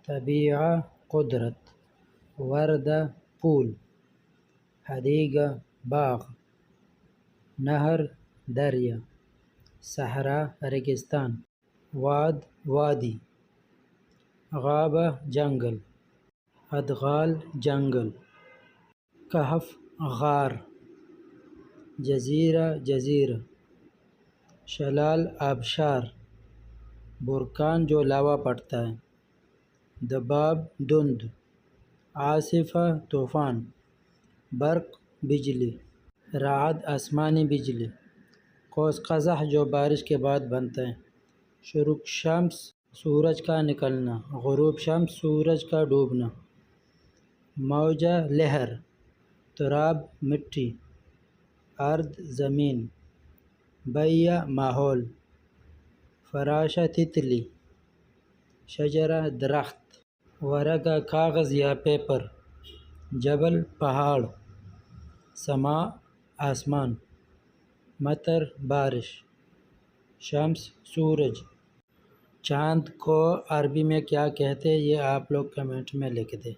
طبیعہ قدرت، وردہ پھول، حدیقہ باغ، نہر دریا، صحرا ریگستان، واد وادی، غابہ جنگل، ادغال جنگل، کہف غار، جزیرہ جزیرہ، شلال آبشار، برکان جو لاوا پڑتا ہے، ضباب دھند، عاصفہ طوفان، برق بجلی، رعد آسمانی بجلی، قوس قزح جو بارش کے بعد بنتا ہے، شروق شمس سورج کا نکلنا، غروب شمس سورج کا ڈوبنا، موجہ لہر، تراب مٹی، ارض زمین، بیہ ماحول، فراشہ تتلی، شجرہ درخت، ورقہ کاغذ یا پیپر، جبل پہاڑ، سماء آسمان، مطر بارش، شمس سورج۔ چاند کو عربی میں کیا کہتے ہیں یہ آپ لوگ کمنٹ میں لکھ دیں۔